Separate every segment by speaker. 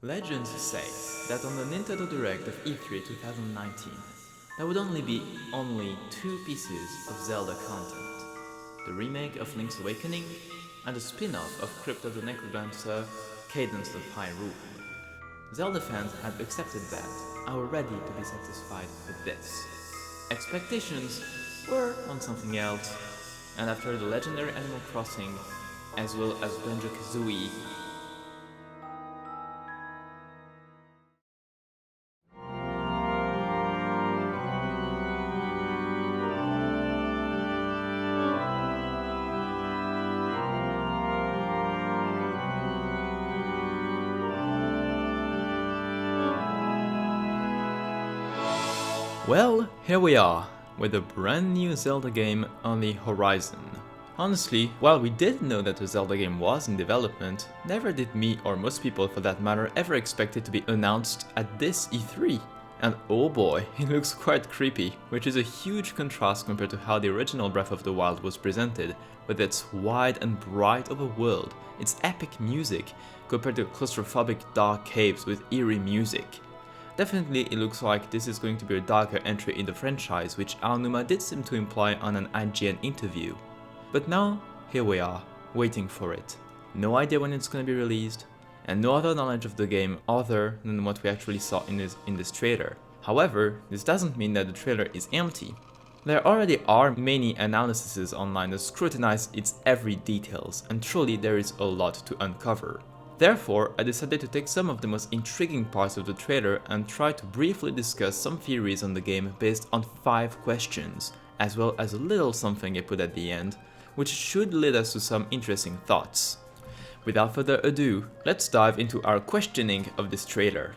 Speaker 1: Legends say that on the Nintendo Direct of E3 2019, there would only be two pieces of Zelda content. The remake of Link's Awakening and a spin-off of Crypt of the Necrodancer, Cadence of Hyrule. Zelda fans had accepted that and were ready to be satisfied with this. Expectations were on something else, and after the legendary Animal Crossing, as well as Banjo-Kazooie, well, here we are, with a brand new Zelda game on the horizon. Honestly, while we did know that a Zelda game was in development, never did me, or most people for that matter, ever expect it to be announced at this E3. And oh boy, it looks quite creepy, which is a huge contrast compared to how the original Breath of the Wild was presented, with its wide and bright overworld, its epic music, compared to claustrophobic dark caves with eerie music. Definitely it looks like this is going to be a darker entry in the franchise, which Aonuma did seem to imply on an IGN interview. But now, here we are, waiting for it. No idea when it's going to be released, and no other knowledge of the game other than what we actually saw in this trailer. However, this doesn't mean that the trailer is empty. There already are many analyses online that scrutinize its every details, and truly there is a lot to uncover. Therefore, I decided to take some of the most intriguing parts of the trailer and try to briefly discuss some theories on the game based on 5 questions, as well as a little something I put at the end, which should lead us to some interesting thoughts. Without further ado, let's dive into our questioning of this trailer.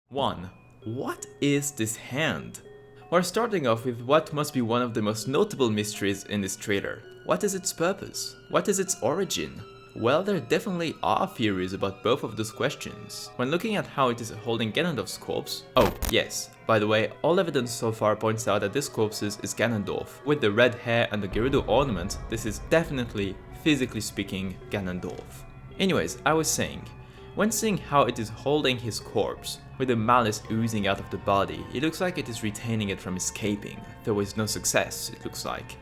Speaker 1: 1. What is this hand? We're starting off with what must be one of the most notable mysteries in this trailer. What is its purpose? What is its origin? Well, there definitely are theories about both of those questions. When looking at how it is holding Ganondorf's corpse... Oh, yes, by the way, all evidence so far points out that this corpse is Ganondorf. With the red hair and the Gerudo ornament, this is definitely, physically speaking, Ganondorf. Anyways, I was saying, when seeing how it is holding his corpse, with the malice oozing out of the body, it looks like it is retaining it from escaping, though with no success, it looks like.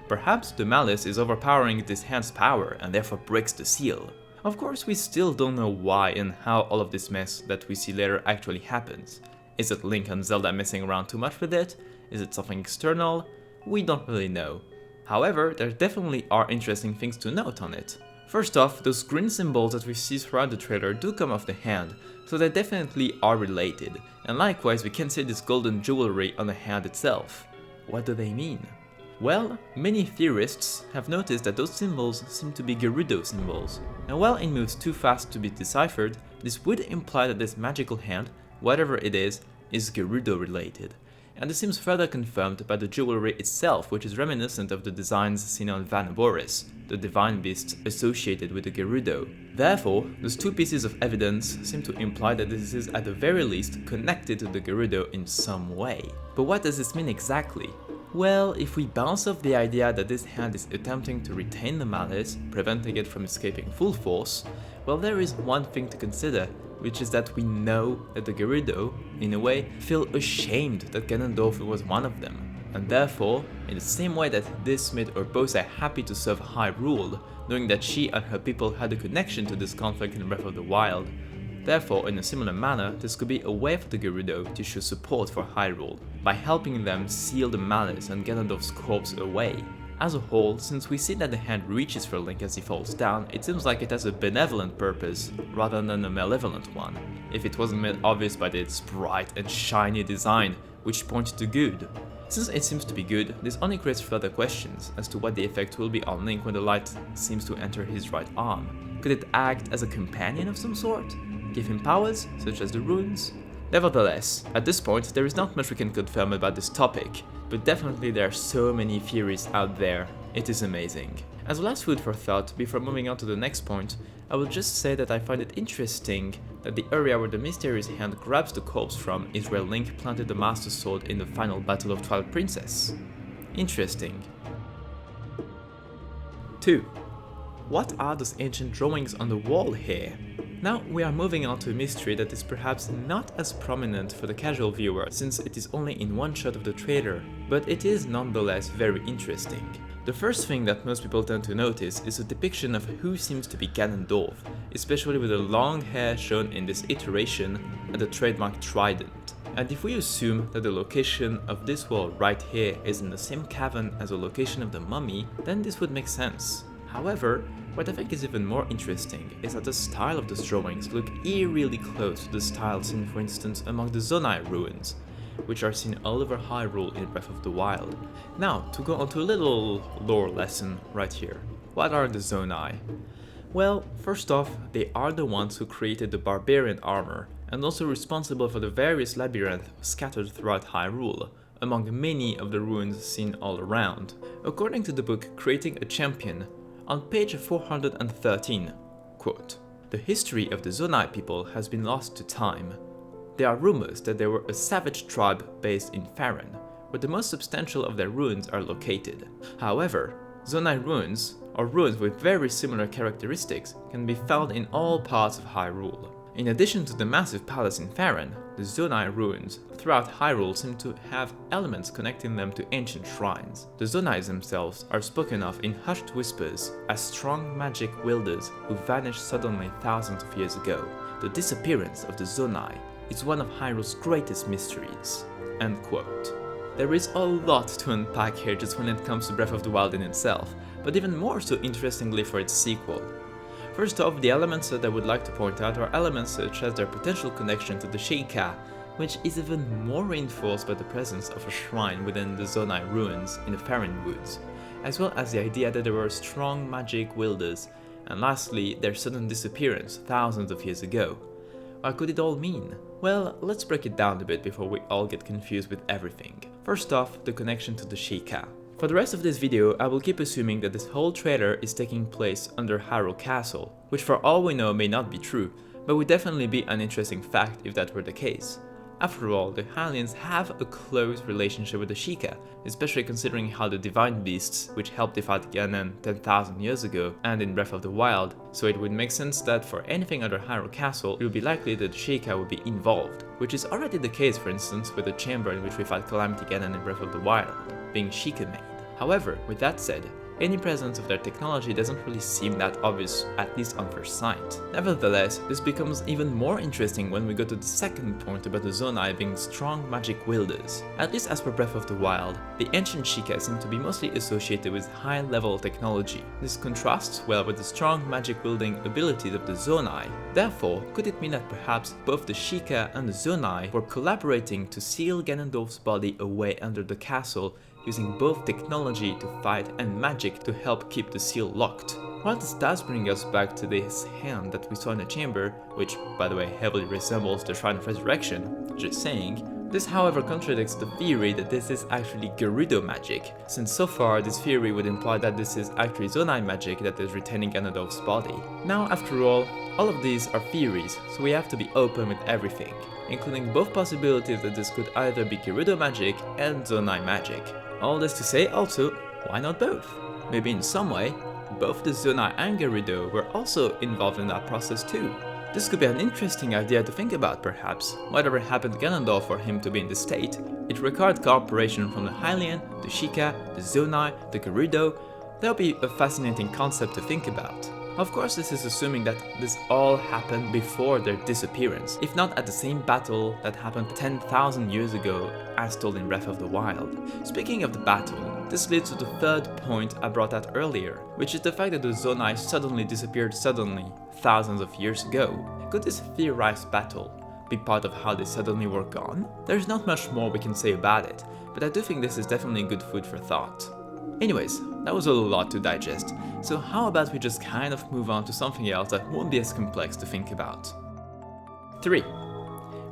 Speaker 1: Perhaps the malice is overpowering this hand's power and therefore breaks the seal. Of course, we still don't know why and how all of this mess that we see later actually happens. Is it Link and Zelda messing around too much with it? Is it something external? We don't really know. However, there definitely are interesting things to note on it. First off, those green symbols that we see throughout the trailer do come off the hand, so they definitely are related, and likewise we can see this golden jewelry on the hand itself. What do they mean? Well, many theorists have noticed that those symbols seem to be Gerudo symbols, and while it moves too fast to be deciphered, this would imply that this magical hand, whatever it is Gerudo related. And this seems further confirmed by the jewelry itself, which is reminiscent of the designs seen on Vanaboris, the divine beast associated with the Gerudo. Therefore, those two pieces of evidence seem to imply that this is at the very least connected to the Gerudo in some way. But what does this mean exactly? Well, if we bounce off the idea that this hand is attempting to retain the malice, preventing it from escaping full force, well, there is one thing to consider, which is that we know that the Gerudo, in a way, feel ashamed that Ganondorf was one of them, and therefore, in the same way that this made Urbosa happy to serve Hyrule, knowing that she and her people had a connection to this conflict in Breath of the Wild, therefore, in a similar manner, this could be a way for the Gerudo to show support for Hyrule, by helping them seal the malice and Ganondorf's corpse away. As a whole, since we see that the hand reaches for Link as he falls down, it seems like it has a benevolent purpose, rather than a malevolent one, if it wasn't made obvious by its bright and shiny design, which points to good. Since it seems to be good, this only creates further questions as to what the effect will be on Link when the light seems to enter his right arm. Could it act as a companion of some sort? Give him powers, such as the runes? Nevertheless, at this point there is not much we can confirm about this topic, but definitely there are so many theories out there, it is amazing. As last food for thought, before moving on to the next point, I will just say that I find it interesting that the area where the mysterious hand grabs the corpse from is where Link planted the Master Sword in the final battle of Twilight Princess. Interesting. 2. what are those ancient drawings on the wall here? Now we are moving on to a mystery that is perhaps not as prominent for the casual viewer since it is only in one shot of the trailer, but it is nonetheless very interesting. The first thing that most people tend to notice is a depiction of who seems to be Ganondorf, especially with the long hair shown in this iteration and the trademark trident. And if we assume that the location of this wall right here is in the same cavern as the location of the mummy, then this would make sense. However, what I think is even more interesting is that the style of those drawings look eerily close to the style seen for instance among the Zonai ruins, which are seen all over Hyrule in Breath of the Wild. Now, to go on to a little lore lesson right here. What are the Zonai? Well, first off, they are the ones who created the barbarian armor, and also responsible for the various labyrinths scattered throughout Hyrule, among many of the ruins seen all around. According to the book Creating a Champion, on page 413, quote, "The history of the Zonai people has been lost to time. There are rumors that they were a savage tribe based in Faron, where the most substantial of their ruins are located. However, Zonai ruins, or ruins with very similar characteristics, can be found in all parts of Hyrule. In addition to the massive palace in Faron, the Zonai ruins throughout Hyrule seem to have elements connecting them to ancient shrines. The Zonai themselves are spoken of in hushed whispers as strong magic wielders who vanished suddenly thousands of years ago. The disappearance of the Zonai is one of Hyrule's greatest mysteries." End quote. There is a lot to unpack here just when it comes to Breath of the Wild in itself, but even more so interestingly for its sequel. First off, the elements that I would like to point out are elements such as their potential connection to the Sheikah, which is even more reinforced by the presence of a shrine within the Zonai ruins in the Faron Woods, as well as the idea that there were strong magic wielders, and lastly, their sudden disappearance thousands of years ago. What could it all mean? Well, let's break it down a bit before we all get confused with everything. First off, the connection to the Sheikah. For the rest of this video, I will keep assuming that this whole trailer is taking place under Hyrule Castle, which for all we know may not be true, but would definitely be an interesting fact if that were the case. After all, the Hylians have a close relationship with the Sheikah, especially considering how the divine beasts, which helped defeat Ganon 10,000 years ago and in Breath of the Wild, so it would make sense that for anything under Hyrule Castle, it would be likely that the Sheikah would be involved, which is already the case for instance with the chamber in which we fight Calamity Ganon in Breath of the Wild, being Sheikah made. However, with that said, any presence of their technology doesn't really seem that obvious, at least on first sight. Nevertheless, this becomes even more interesting when we go to the second point about the Zonai being strong magic wielders. At least as per Breath of the Wild, the ancient Sheikah seem to be mostly associated with high-level technology. This contrasts well with the strong magic wielding abilities of the Zonai. Therefore, could it mean that perhaps both the Sheikah and the Zonai were collaborating to seal Ganondorf's body away under the castle, using both technology to fight and magic to help keep the seal locked? While this does bring us back to this hand that we saw in the chamber, which by the way heavily resembles the Shrine of Resurrection, just saying, this however contradicts the theory that this is actually Gerudo magic, since so far this theory would imply that this is actually Zonai magic that is retaining Ganondorf's body. Now after all of these are theories, so we have to be open with everything, including both possibilities that this could either be Gerudo magic and Zonai magic. All this to say also, why not both? Maybe in some way, both the Zonai and Gerudo were also involved in that process too. This could be an interesting idea to think about perhaps. Whatever happened to Ganondorf for him to be in this state, it required cooperation from the Hylian, the Sheikah, the Zonai, the Gerudo. That would be a fascinating concept to think about. Of course, this is assuming that this all happened before their disappearance, if not at the same battle that happened 10,000 years ago as told in Breath of the Wild. Speaking of the battle, this leads to the third point I brought out earlier, which is the fact that the Zonai suddenly disappeared thousands of years ago. Could this theorized battle be part of how they suddenly were gone? There's not much more we can say about it, but I do think this is definitely good food for thought. Anyways, that was a lot to digest, so how about we just kind of move on to something else that won't be as complex to think about. 3.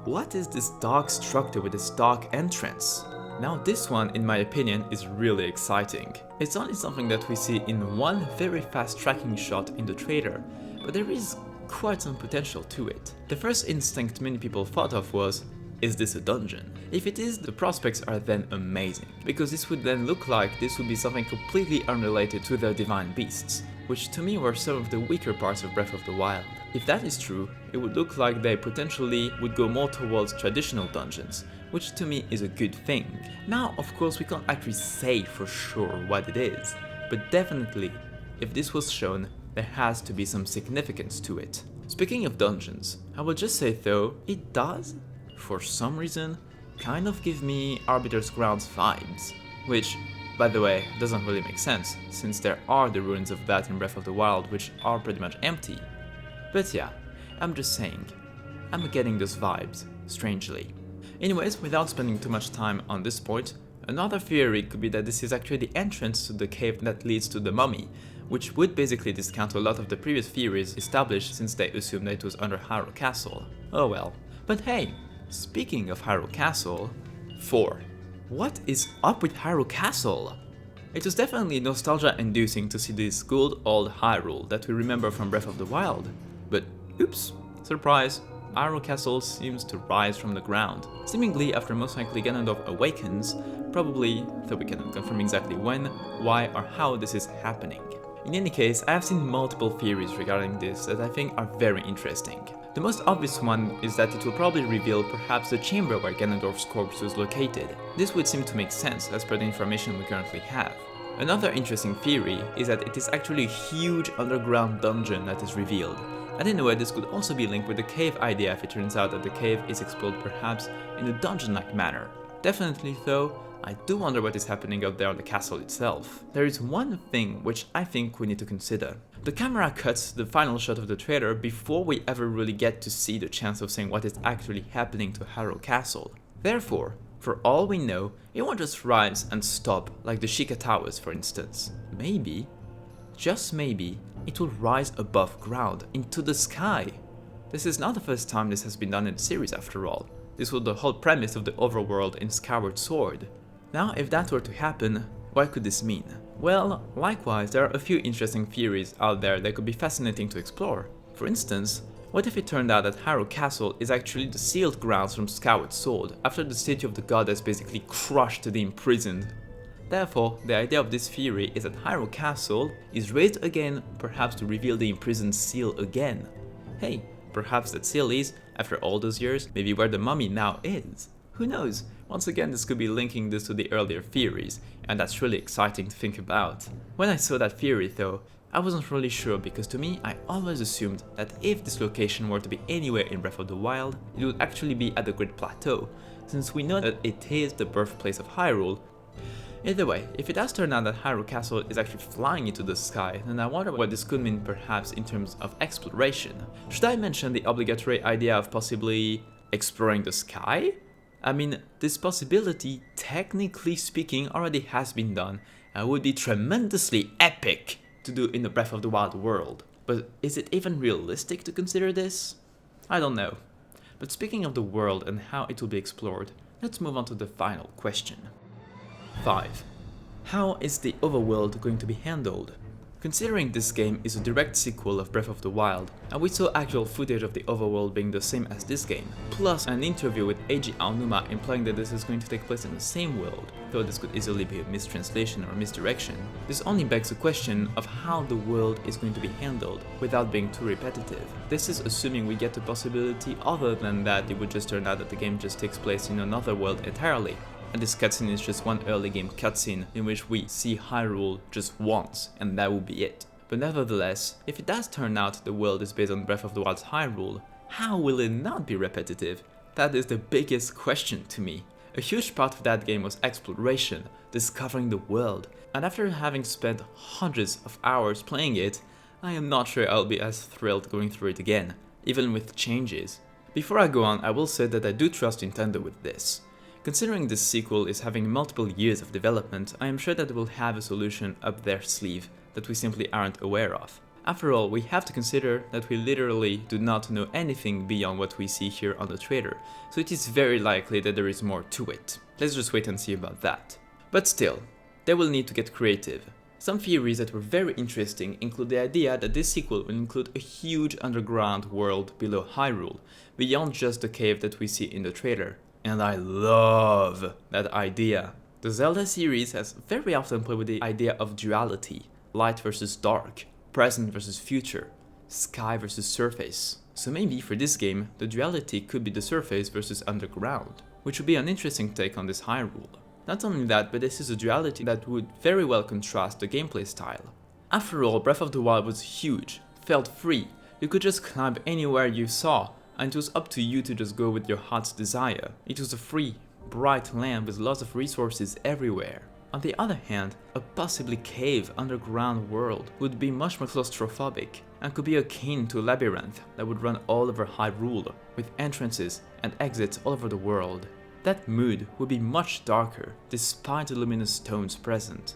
Speaker 1: What is this dark structure with this dark entrance? Now this one, in my opinion, is really exciting. It's only something that we see in one very fast tracking shot in the trailer, but there is quite some potential to it. The first instinct many people thought of was, is this a dungeon? If it is, the prospects are then amazing, because this would then look like this would be something completely unrelated to their divine beasts. which to me were some of the weaker parts of Breath of the Wild. If that is true, it would look like they potentially would go more towards traditional dungeons, which to me is a good thing. Now, of course, we can't actually say for sure what it is, but definitely, if this was shown, there has to be some significance to it. Speaking of dungeons, I will just say though, it does, for some reason, kind of give me Arbiter's Grounds vibes, which, by the way, doesn't really make sense, since there are the ruins of that in Breath of the Wild which are pretty much empty. But yeah, I'm just saying, I'm getting those vibes, strangely. Anyways, without spending too much time on this point, another theory could be that this is actually the entrance to the cave that leads to the mummy, which would basically discount a lot of the previous theories established since they assumed that it was under Hyrule Castle. Oh well. But hey, speaking of Hyrule Castle, 4. What is up with Hyrule Castle? It was definitely nostalgia-inducing to see this good old Hyrule that we remember from Breath of the Wild. But oops, surprise, Hyrule Castle seems to rise from the ground, seemingly after most likely Ganondorf awakens, probably, though we cannot confirm exactly when, why or how this is happening. In any case, I have seen multiple theories regarding this that I think are very interesting. The most obvious one is that it will probably reveal perhaps the chamber where Ganondorf's corpse was located. This would seem to make sense as per the information we currently have. Another interesting theory is that it is actually a huge underground dungeon that is revealed. And in a way, this could also be linked with the cave idea if it turns out that the cave is explored perhaps in a dungeon-like manner. Definitely though, I do wonder what is happening up there on the castle itself. There is one thing which I think we need to consider. The camera cuts the final shot of the trailer before we ever really get to see the chance of saying what is actually happening to Hyrule Castle. Therefore, for all we know, it won't just rise and stop like the Sheikah Towers for instance. Maybe, just maybe, it will rise above ground, into the sky. This is not the first time this has been done in the series after all. This was the whole premise of the overworld in Skyward Sword. Now, if that were to happen, what could this mean? Well, likewise, there are a few interesting theories out there that could be fascinating to explore. For instance, what if it turned out that Hyrule Castle is actually the sealed grounds from Skyward Sword, after the statue of the goddess basically crushed the imprisoned? Therefore, the idea of this theory is that Hyrule Castle is raised again, perhaps to reveal the imprisoned seal again. Hey, perhaps that seal is, after all those years, maybe where the mummy now is. Who knows? Once again, this could be linking this to the earlier theories, and that's really exciting to think about. When I saw that theory though, I wasn't really sure because to me, I always assumed that if this location were to be anywhere in Breath of the Wild, it would actually be at the Great Plateau, since we know that it is the birthplace of Hyrule. Either way, if it does turn out that Hyrule Castle is actually flying into the sky, then I wonder what this could mean perhaps in terms of exploration. Should I mention the obligatory idea of possibly exploring the sky? I mean, this possibility, technically speaking, already has been done and would be tremendously epic to do in the Breath of the Wild world. But is it even realistic to consider this? I don't know. But speaking of the world and how it will be explored, let's move on to the final question. 5. How is the overworld going to be handled? Considering this game is a direct sequel of Breath of the Wild, and we saw actual footage of the overworld being the same as this game, plus an interview with Eiji Aonuma implying that this is going to take place in the same world, though this could easily be a mistranslation or a misdirection, this only begs the question of how the world is going to be handled without being too repetitive. This is assuming we get a possibility other than that it would just turn out that the game just takes place in another world entirely. And this cutscene is just one early game cutscene in which we see Hyrule just once, and that will be it. But nevertheless, if it does turn out the world is based on Breath of the Wild's Hyrule, how will it not be repetitive? That is the biggest question to me. A huge part of that game was exploration, discovering the world, and after having spent hundreds of hours playing it, I am not sure I'll be as thrilled going through it again, even with changes. Before I go on, I will say that I do trust Nintendo with this. Considering this sequel is having multiple years of development, I am sure that they will have a solution up their sleeve that we simply aren't aware of. After all, we have to consider that we literally do not know anything beyond what we see here on the trailer, so it is very likely that there is more to it. Let's just wait and see about that. But still, they will need to get creative. Some theories that were very interesting include the idea that this sequel will include a huge underground world below Hyrule, beyond just the cave that we see in the trailer. And I love that idea. The Zelda series has very often played with the idea of duality, light versus dark. present versus future, sky versus surface. So maybe for this game, the duality could be the surface versus underground, which would be an interesting take on this Hyrule. Not only that, but this is a duality that would very well contrast the gameplay style. After all, Breath of the Wild was huge, felt free, you could just climb anywhere you saw, and it was up to you to just go with your heart's desire. It was a free, bright land with lots of resources everywhere. On the other hand, a possibly cave underground world would be much more claustrophobic and could be akin to a labyrinth that would run all over Hyrule, with entrances and exits all over the world. That mood would be much darker, despite the luminous stones present.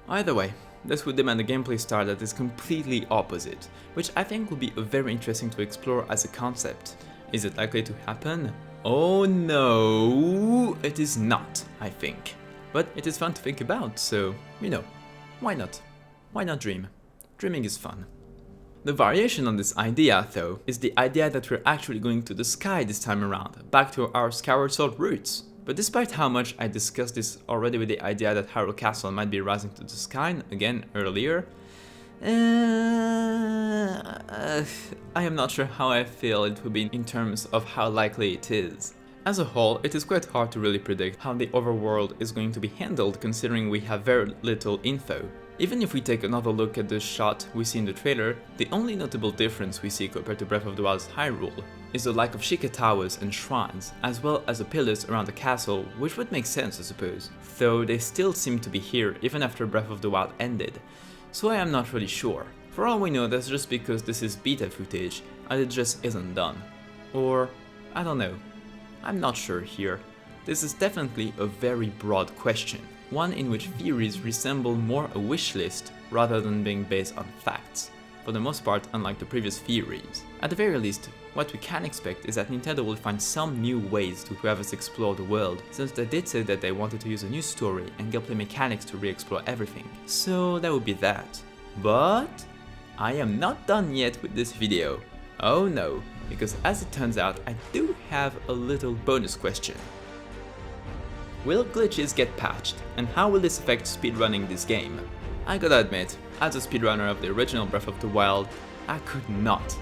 Speaker 1: Either way, this would demand a gameplay style that is completely opposite, which I think would be very interesting to explore as a concept. Is it likely to happen? Oh no, it is not, I think. But it is fun to think about, so, you know, why not? Why not dream? Dreaming is fun. The variation on this idea, though, is the idea that we're actually going to the sky this time around, back to our Skyward Sword roots. But despite how much I discussed this already with the idea that Hyrule Castle might be rising to the sky again earlier, I am not sure how I feel it would be in terms of how likely it is. As a whole, it is quite hard to really predict how the overworld is going to be handled considering we have very little info. Even if we take another look at the shot we see in the trailer, the only notable difference we see compared to Breath of the Wild's Hyrule is the lack of Sheikah towers and shrines, as well as the pillars around the castle, which would make sense I suppose, though they still seem to be here even after Breath of the Wild ended, so I am not really sure. For all we know, that's just because this is beta footage and it just isn't done. Or, I don't know. I'm not sure here. This is definitely a very broad question, one in which theories resemble more a wish list rather than being based on facts, for the most part unlike the previous theories. At the very least, what we can expect is that Nintendo will find some new ways to have us explore the world, since they did say that they wanted to use a new story and gameplay mechanics to re-explore everything. So that would be that. But I am not done yet with this video. Oh no, because as it turns out, I do have a little bonus question. Will glitches get patched, and how will this affect speedrunning this game? I gotta admit, as a speedrunner of the original Breath of the Wild, I could not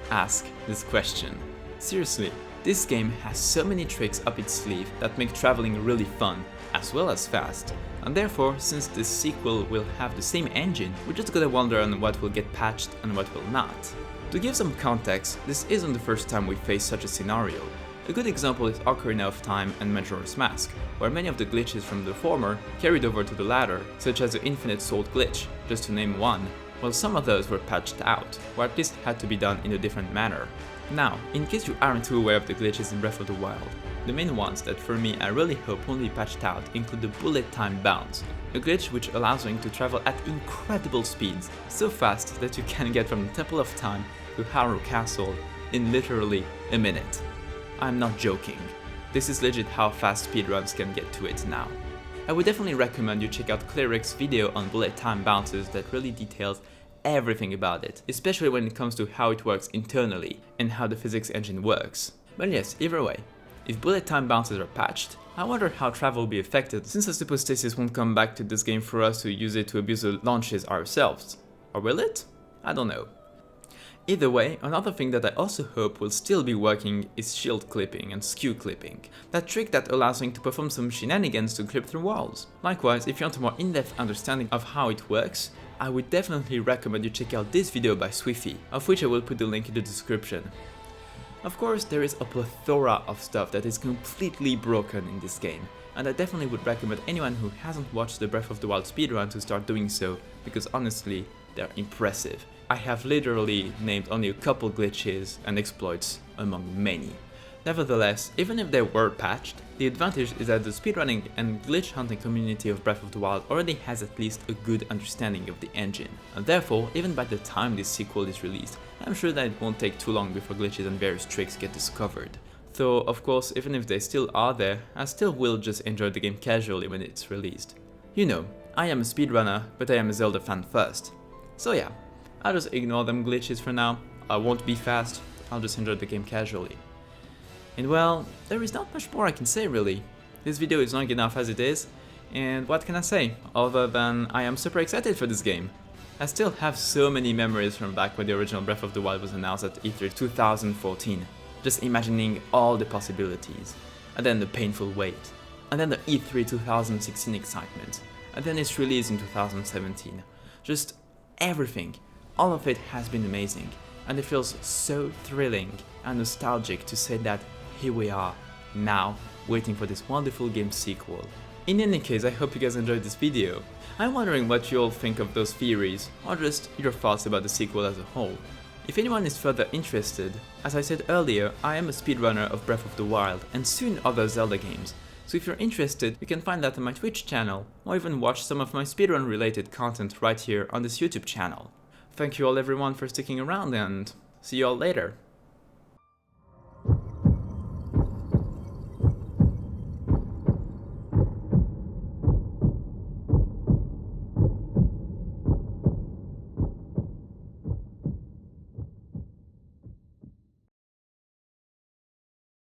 Speaker 1: ask this question. Seriously, this game has so many tricks up its sleeve that make traveling really fun, as well as fast, and therefore, since this sequel will have the same engine, we just gotta wonder on what will get patched and what will not. To give some context, this isn't the first time we face such a scenario. A good example is Ocarina of Time and Majora's Mask, where many of the glitches from the former carried over to the latter, such as the Infinite Sword glitch, just to name one, while some of those were patched out, or at least had to be done in a different manner. Now, in case you aren't too aware of the glitches in Breath of the Wild, the main ones that for me I really hope won't be patched out include the bullet time bounce, a glitch which allows Link to travel at incredible speeds, so fast that you can get from the Temple of Time to Hyrule Castle in literally a minute. I'm not joking. This is legit how fast speedruns can get to it now. I would definitely recommend you check out Cleric's video on bullet time bounces that really details everything about it, especially when it comes to how it works internally and how the physics engine works. But yes, either way, if bullet time bounces are patched, I wonder how travel will be affected, since I suppose Stasis won't come back to this game for us to use it to abuse the launches ourselves. Or will it? I don't know. Either way, another thing that I also hope will still be working is shield clipping and skew clipping, that trick that allows Link to perform some shenanigans to clip through walls. Likewise, if you want a more in-depth understanding of how it works, I would definitely recommend you check out this video by Swiffy, of which I will put the link in the description. Of course, there is a plethora of stuff that is completely broken in this game, and I definitely would recommend anyone who hasn't watched the Breath of the Wild speedrun to start doing so, because honestly, they're impressive. I have literally named only a couple glitches and exploits among many. Nevertheless, even if they were patched, the advantage is that the speedrunning and glitch hunting community of Breath of the Wild already has at least a good understanding of the engine, and therefore, even by the time this sequel is released, I'm sure that it won't take too long before glitches and various tricks get discovered. Though, of course, even if they still are there, I still will just enjoy the game casually when it's released. You know, I am a speedrunner, but I am a Zelda fan first. So yeah, I'll just ignore them glitches for now, I won't be fast, I'll just enjoy the game casually. And well, there is not much more I can say really. This video is long enough as it is, and what can I say, other than I am super excited for this game. I still have so many memories from back when the original Breath of the Wild was announced at E3 2014, just imagining all the possibilities, and then the painful wait, and then the E3 2016 excitement, and then its release in 2017. Just everything, all of it has been amazing, and it feels so thrilling and nostalgic to say that here we are, now, waiting for this wonderful game's sequel. In any case, I hope you guys enjoyed this video. I'm wondering what you all think of those theories, or just your thoughts about the sequel as a whole. If anyone is further interested, as I said earlier, I am a speedrunner of Breath of the Wild and soon other Zelda games, so if you're interested, you can find that on my Twitch channel, or even watch some of my speedrun related content right here on this YouTube channel. Thank you all everyone for sticking around, and see you all later.